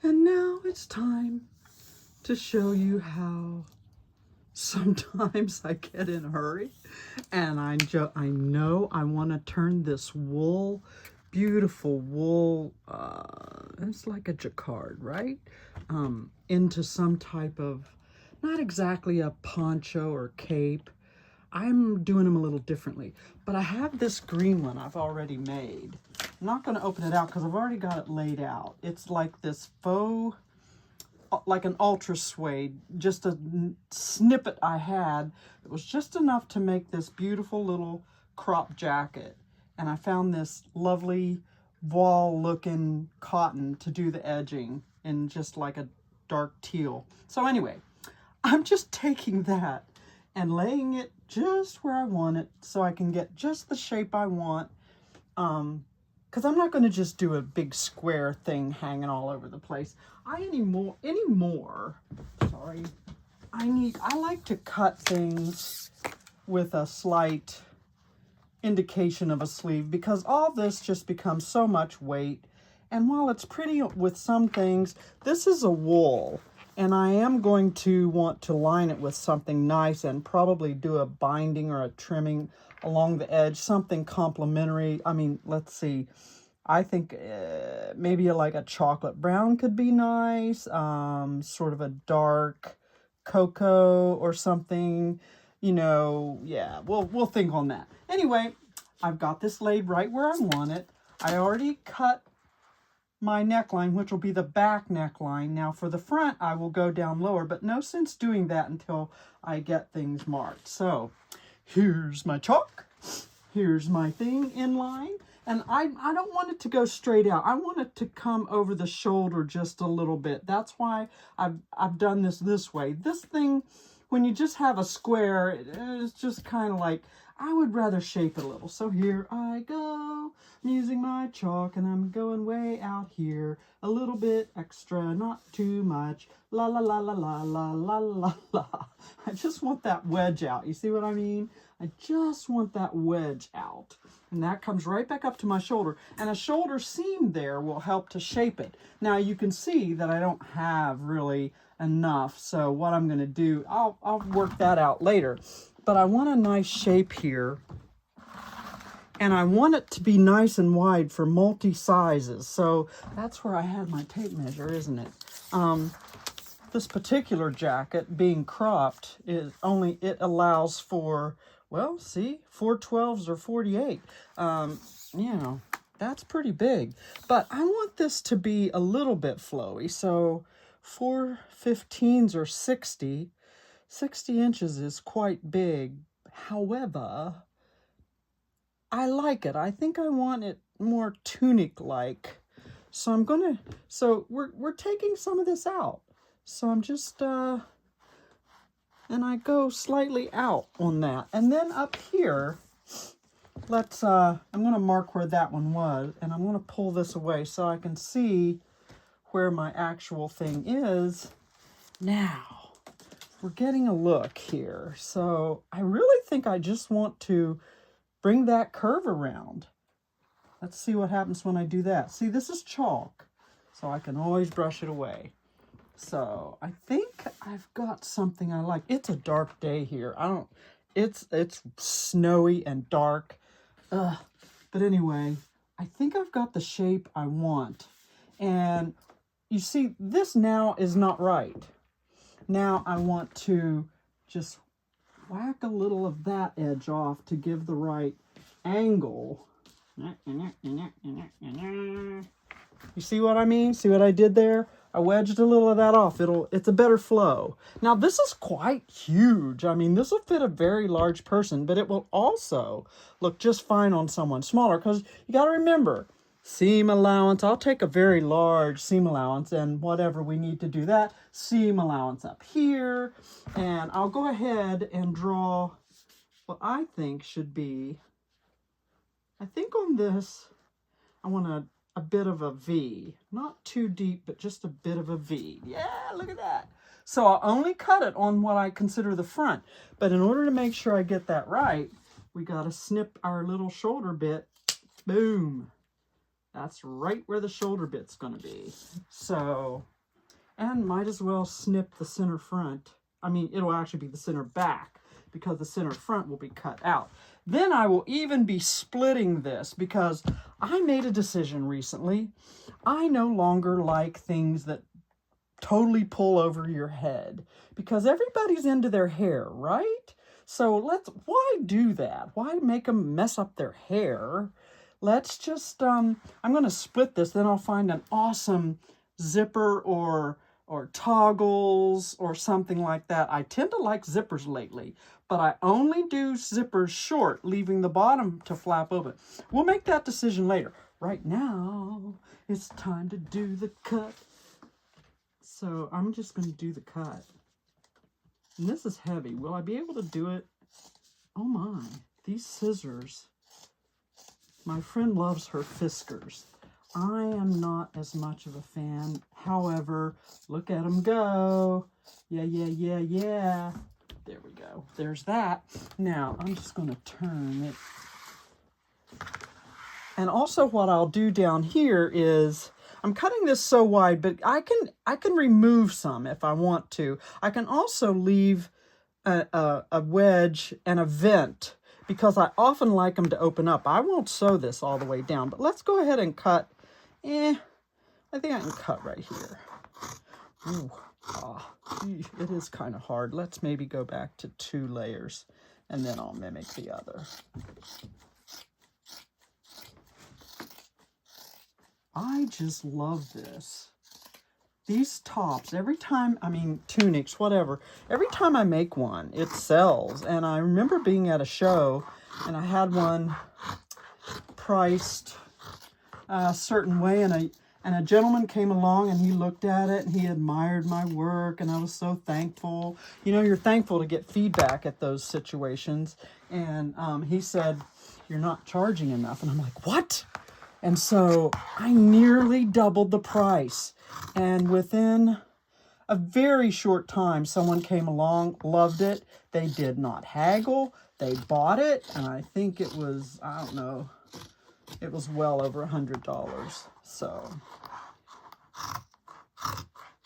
And now it's time to show you how sometimes I get in a hurry and I know I want to turn this wool, beautiful wool, it's like a jacquard, right? Into some type of, not exactly a poncho or cape. I'm doing them a little differently, but I have this green one I've already made. I'm not going to open it out because I've already got it laid out. It's like this faux, like an ultra suede, just a snippet I had. It was just enough to make this beautiful little crop jacket. And I found this lovely voile looking cotton to do the edging in just like a dark teal. So anyway, I'm just taking that and laying it just where I want it so I can get just the shape I want. Because I'm not going to just do a big square thing hanging all over the place. I like to cut things with a slight indication of a sleeve, because all this just becomes so much weight. And while it's pretty with some things, this is a wool. And I am going to want to line it with something nice and probably do a binding or a trimming along the edge, something complementary. I mean, let's see. I think maybe like a chocolate brown could be nice. Sort of a dark cocoa or something. You know, yeah, we'll think on that. Anyway, I've got this laid right where I want it. I already cut my neckline, which will be the back neckline. Now for the front, I will go down lower, but no sense doing that until I get things marked. So here's my chalk. Here's my thing in line. And I don't want it to go straight out. I want it to come over the shoulder just a little bit. That's why I've done this way. This thing, when you just have a square, it's just kind of like, I would rather shape it a little. So here I go. I'm using my chalk and I'm going way out here. A little bit extra, not too much. La la la la la la la la la. I just want that wedge out. You see what I mean? I just want that wedge out. And that comes right back up to my shoulder. And a shoulder seam there will help to shape it. Now you can see that I don't have really enough. So what I'm going to do, I'll work that out later. But I want a nice shape here. And I want it to be nice and wide for multi-sizes. So that's where I had my tape measure, isn't it? This particular jacket being cropped, it allows for, well, see, 412s or 48. You know, that's pretty big. But I want this to be a little bit flowy. So 415s or 60. 60 inches is quite big. However, I like it. I think I want it more tunic-like. So we're taking some of this out. So I'm just, and I go slightly out on that. And then up here, I'm going to mark where that one was, and I'm going to pull this away so I can see where my actual thing is. Now, we're getting a look here. So I really think I just want to bring that curve around. Let's see what happens when I do that. See, this is chalk, so I can always brush it away. So I think I've got something I like. It's a dark day here. It's snowy and dark. But anyway, I think I've got the shape I want. And you see, this now is not right. Now I want to just whack a little of that edge off to give the right angle. You see what I mean? See what I did there? I wedged a little of that off. It's a better flow. Now this is quite huge. I mean, this will fit a very large person, but it will also look just fine on someone smaller, because you got to remember, seam allowance. I'll take a very large seam allowance, and whatever we need to do that, seam allowance up here. And I'll go ahead and draw what I think should be, I think on this, I want a bit of a V. Not too deep, but just a bit of a V. Yeah, look at that. So I'll only cut it on what I consider the front. But in order to make sure I get that right, we got to snip our little shoulder bit. Boom. That's right where the shoulder bit's going to be. So, and might as well snip the center front. I mean, it'll actually be the center back because the center front will be cut out. Then I will even be splitting this because I made a decision recently. I no longer like things that totally pull over your head because everybody's into their hair, right? So why do that? Why make them mess up their hair? Let's just, I'm going to split this. Then I'll find an awesome zipper or toggles or something like that. I tend to like zippers lately, but I only do zippers short, leaving the bottom to flap open. We'll make that decision later. Right now, it's time to do the cut. So I'm just going to do the cut. And this is heavy. Will I be able to do it? Oh my, these scissors. My friend loves her Fiskars. I am not as much of a fan. However, look at them go. Yeah, yeah, yeah, yeah. There we go. There's that. Now, I'm just going to turn it. And also what I'll do down here is, I'm cutting this so wide, but I can remove some if I want to. I can also leave a wedge and a vent because I often like them to open up. I won't sew this all the way down, but let's go ahead and cut. I think I can cut right here. Ooh, it is kind of hard. Let's maybe go back to 2 layers and then I'll mimic the other. I just love this. These tops, every time, I mean, tunics, whatever, every time I make one, it sells. And I remember being at a show, and I had one priced a certain way, and a gentleman came along, and he looked at it, and he admired my work, and I was so thankful. You know, you're thankful to get feedback at those situations. And he said, "You're not charging enough." And I'm like, "What?" And so I nearly doubled the price. And within a very short time, someone came along, loved it. They did not haggle. They bought it. And I think it was, I don't know, it was well over $100. So,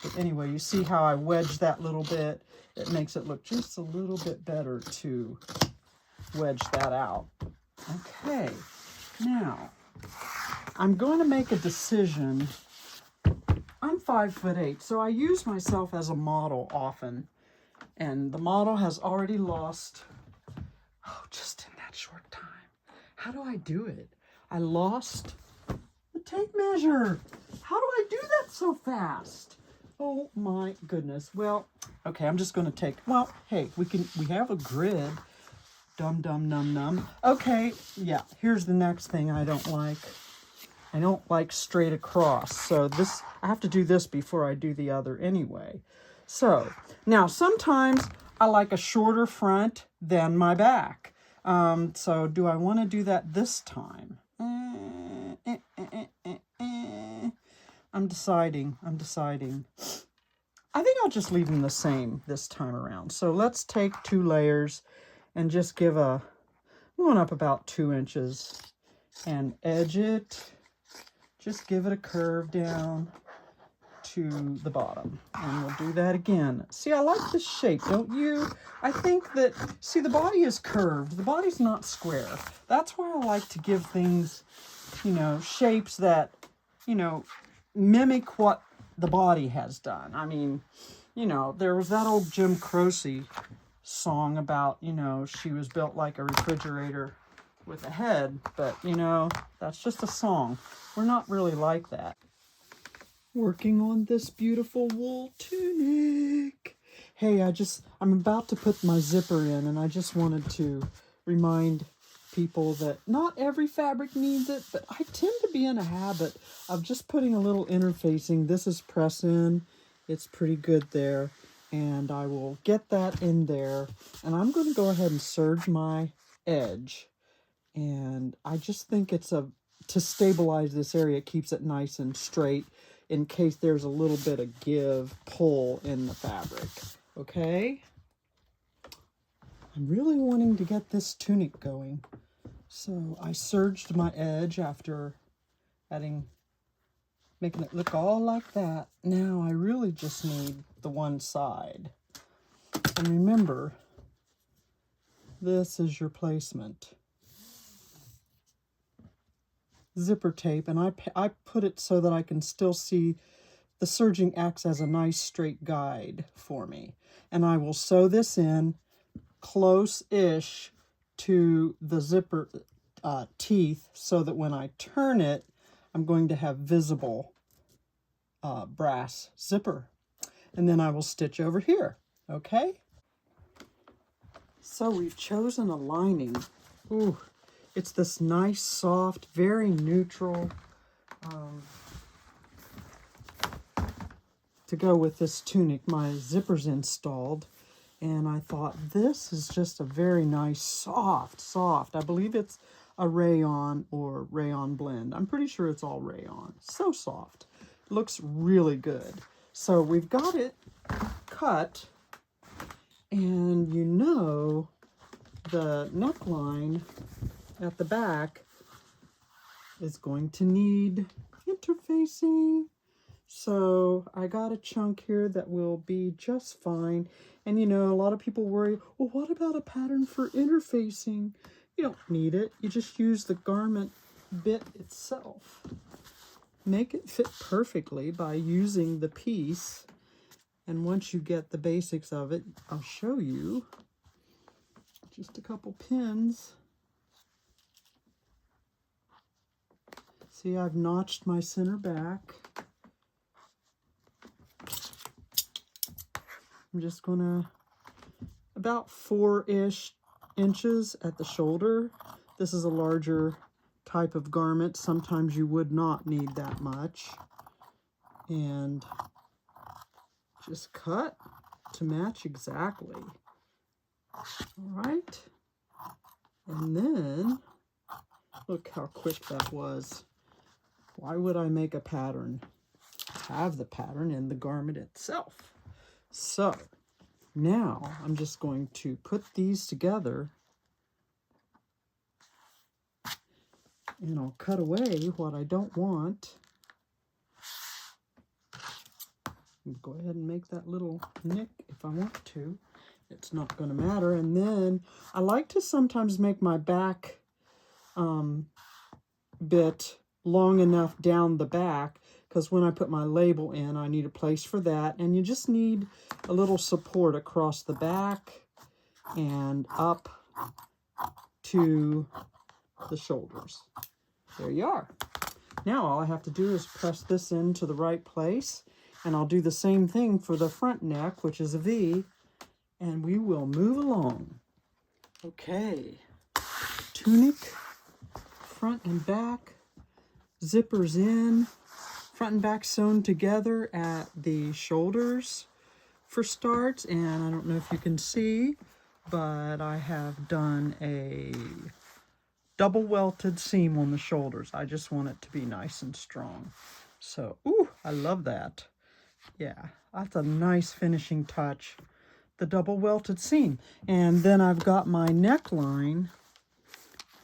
but anyway, you see how I wedged that little bit? It makes it look just a little bit better to wedge that out. Okay, now I'm going to make a decision. I'm 5'8", so I use myself as a model often. And the model has already lost, just in that short time. How do I do it? I lost the tape measure. How do I do that so fast? Oh my goodness. Well, okay, I'm just going to take, well, hey, we have a grid. Dum, dum, num, num. Okay, yeah, here's the next thing I don't like. I don't like straight across, so this, I have to do this before I do the other anyway. So, now sometimes I like a shorter front than my back. So do I want to do that this time? I'm deciding. I think I'll just leave them the same this time around. So let's take 2 layers and just give going up about 2 inches and edge it. Just give it a curve down to the bottom. And we'll do that again. See, I like this shape, don't you? I think that, see, the body is curved. The body's not square. That's why I like to give things, you know, shapes that, you know, mimic what the body has done. I mean, you know, there was that old Jim Croce song about, you know, she was built like a refrigerator with a head, but, you know, that's just a song. We're not really like that. Working on this beautiful wool tunic. Hey, I'm about to put my zipper in, and I just wanted to remind people that not every fabric needs it, but I tend to be in a habit of just putting a little interfacing. This is press in. It's pretty good there, and I will get that in there, and I'm going to go ahead and serge my edge. And I just think it's to stabilize this area, it keeps it nice and straight in case there's a little bit of pull in the fabric. Okay? I'm really wanting to get this tunic going. So I serged my edge after making it look all like that. Now I really just need the one side. And remember, this is your placement. Zipper tape, and I put it so that I can still see the serging acts as a nice straight guide for me. And I will sew this in close-ish to the zipper teeth so that when I turn it, I'm going to have visible brass zipper. And then I will stitch over here, okay? So we've chosen a lining. Ooh, it's this nice, soft, very neutral to go with this tunic. My zipper's installed, and I thought this is just a very nice, soft. I believe it's a rayon or rayon blend. I'm pretty sure it's all rayon. So soft. Looks really good. So we've got it cut, and you know the neckline at the back is going to need interfacing. So I got a chunk here that will be just fine. And you know, a lot of people worry, well, what about a pattern for interfacing? You don't need it. You just use the garment bit itself. Make it fit perfectly by using the piece. And once you get the basics of it, I'll show you. Just a couple pins. See, I've notched my center back. I'm just gonna, about 4-ish inches at the shoulder. This is a larger type of garment. Sometimes you would not need that much. And just cut to match exactly. All right. And then, look how quick that was. Why would I make a pattern? Have the pattern in the garment itself. So now I'm just going to put these together, and I'll cut away what I don't want. Go ahead and make that little nick if I want to. It's not going to matter. And then I like to sometimes make my back bit long enough down the back, because when I put my label in, I need a place for that. And you just need a little support across the back and up to the shoulders. There you are. Now all I have to do is press this into the right place, and I'll do the same thing for the front neck, which is a V, and we will move along. Okay, tunic, front and back, zippers in, front and back sewn together at the shoulders for starts. And I don't know if you can see, but I have done a double welted seam on the shoulders. I just want it to be nice and strong. So, ooh, I love that. Yeah, that's a nice finishing touch, the double welted seam. And then I've got my neckline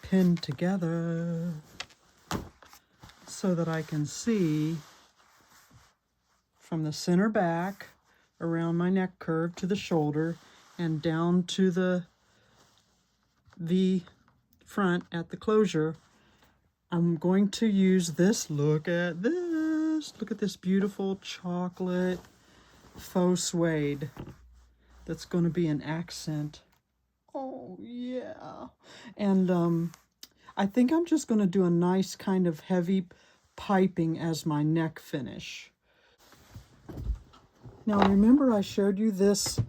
pinned together so that I can see from the center back around my neck curve to the shoulder and down to the V front at the closure. I'm going to use this. Look at this. Look at this beautiful chocolate faux suede. That's going to be an accent. Oh, yeah. And I think I'm just going to do a nice kind of heavy piping as my neck finish. Now, remember I showed you this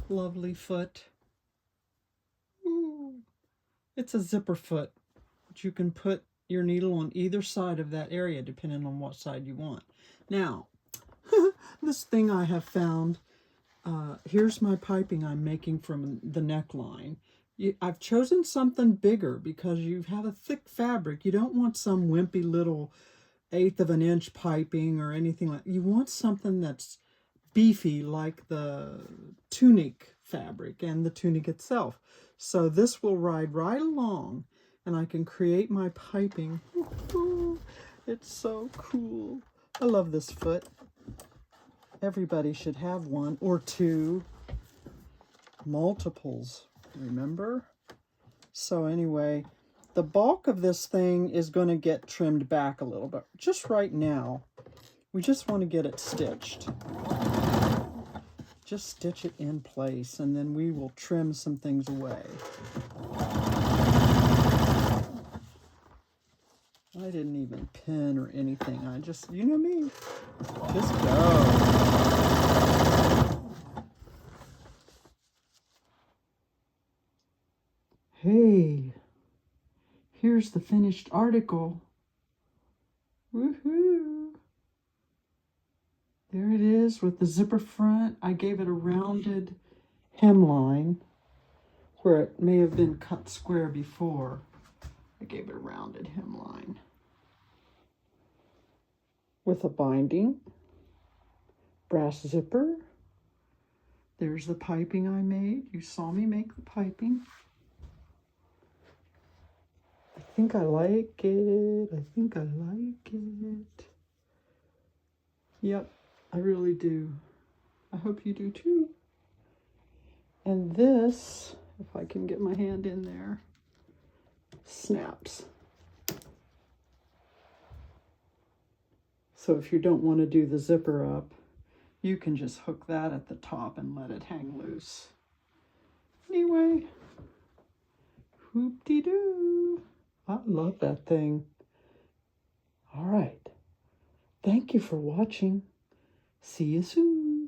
lovely foot? Ooh. It's a zipper foot, but you can put your needle on either side of that area, depending on what side you want. Now, this thing I have found, here's my piping I'm making from the neckline. I've chosen something bigger because you have a thick fabric. You don't want some wimpy little 1/8 of an inch piping or anything like that. You want something that's beefy like the tunic fabric and the tunic itself. So this will ride right along, and I can create my piping It's so cool. I love this foot. Everybody should have one or two. Multiples, remember? So anyway, the bulk of this thing is going to get trimmed back a little bit. Just right now, we just want to get it stitched. Just stitch it in place, and then we will trim some things away. I didn't even pin or anything. I just, you know me, just go. Hey, here's the finished article. Woohoo! There it is with the zipper front. I gave it a rounded hemline where it may have been cut square before. I gave it a rounded hemline with a binding, brass zipper. There's the piping I made. You saw me make the piping. I think I like it. I think I like it. Yep, I really do. I hope you do too. And this, if I can get my hand in there, snaps. So if you don't want to do the zipper up, you can just hook that at the top and let it hang loose. Anyway, whoop-de-doo. I love that thing. All right. Thank you for watching. See you soon.